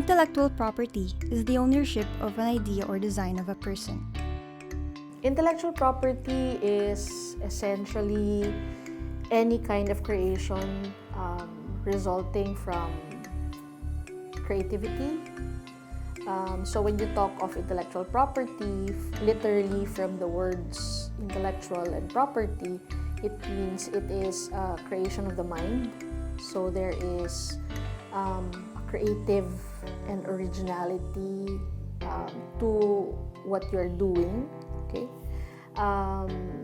Intellectual property is the ownership of an idea or design of a person. Intellectual property is essentially any kind of creation resulting from creativity. So when you talk of intellectual property, literally from the words intellectual and property, it means it is a creation of the mind. So there is a creative and originality to what you're doing. Okay,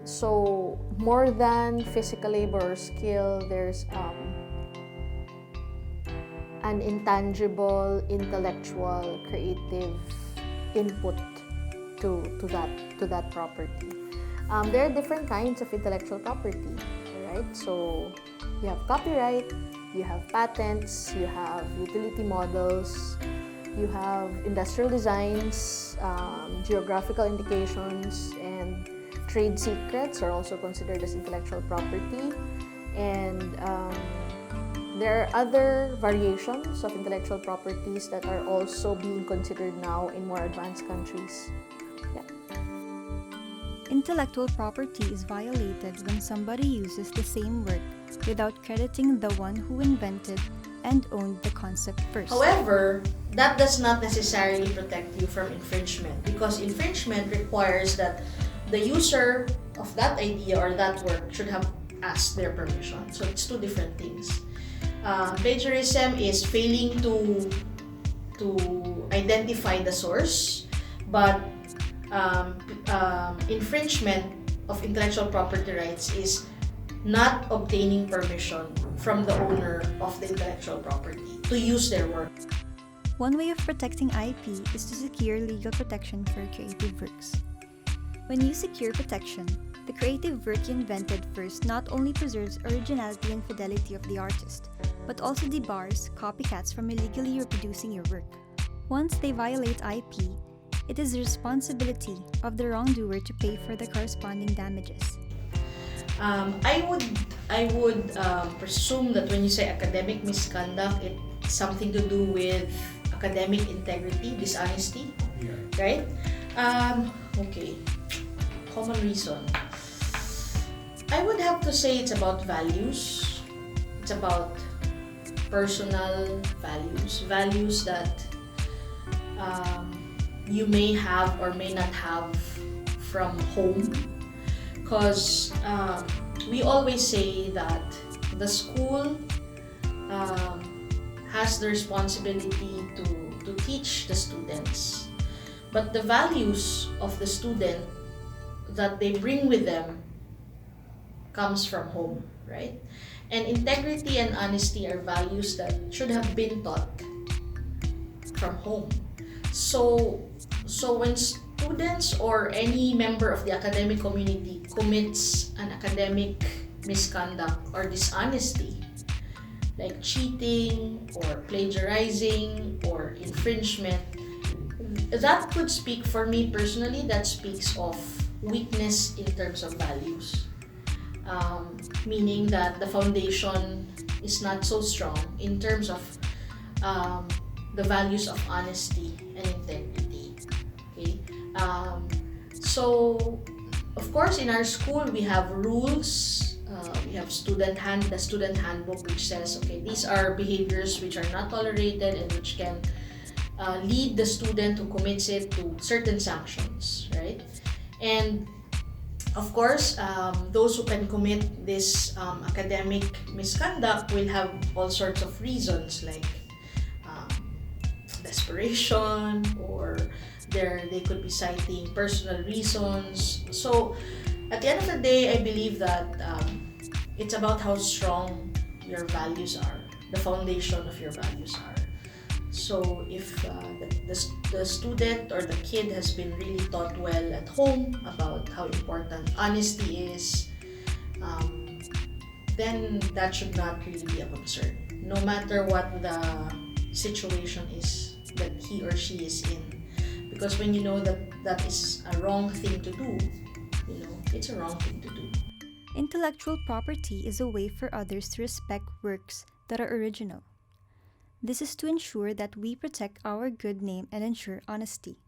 so more than physical labor or skill, there's an intangible, intellectual, creative input to that property. There are different kinds of intellectual property, right? So you have copyright, you have patents, you have utility models, you have industrial designs, geographical indications, and trade secrets are also considered as intellectual property. And there are other variations of intellectual properties that are also being considered now in more advanced countries. Yeah. Intellectual property is violated when somebody uses the same work without crediting the one who invented and owned the concept first. However, that does not necessarily protect you from infringement, because infringement requires that the user of that idea or that work should have asked their permission. So it's two different things. Plagiarism is failing to identify the source, but infringement of intellectual property rights is not obtaining permission from the owner of the intellectual property to use their work. One way of protecting IP is to secure legal protection for creative works. When you secure protection, the creative work you invented first not only preserves originality and fidelity of the artist, but also debars copycats from illegally reproducing your work. Once they violate IP, it is the responsibility of the wrongdoer to pay for the corresponding damages. I would presume that when you say academic misconduct, it's something to do with academic integrity, dishonesty, right? Okay, common reason. I would have to say it's about values. It's about personal values that you may have or may not have from home. Because we always say that the school has the responsibility to teach the students, but the values of the student that they bring with them comes from home, right? And integrity and honesty are values that should have been taught from home. So when students or any member of the academic community commits an academic misconduct or dishonesty, like cheating or plagiarizing or infringement, that could speak, for me personally, that speaks of weakness in terms of values. Meaning that the foundation is not so strong in terms of the values of honesty and integrity. Okay? So, of course, in our school we have rules. We have the student handbook, which says, okay, these are behaviors which are not tolerated and which can lead the student who commits it to certain sanctions, right? And of course, those who can commit this academic misconduct will have all sorts of reasons, like desperation, or they could be citing personal reasons. So at the end of the day, I believe that it's about how strong your values are, the foundation of your values are. So if the student or the kid has been really taught well at home about how important honesty is, then that should not really be a concern, no matter what the situation is that he or she is in. Because when you know that that is a wrong thing to do, it's a wrong thing to do. Intellectual property is a way for others to respect works that are original. This is to ensure that we protect our good name and ensure honesty.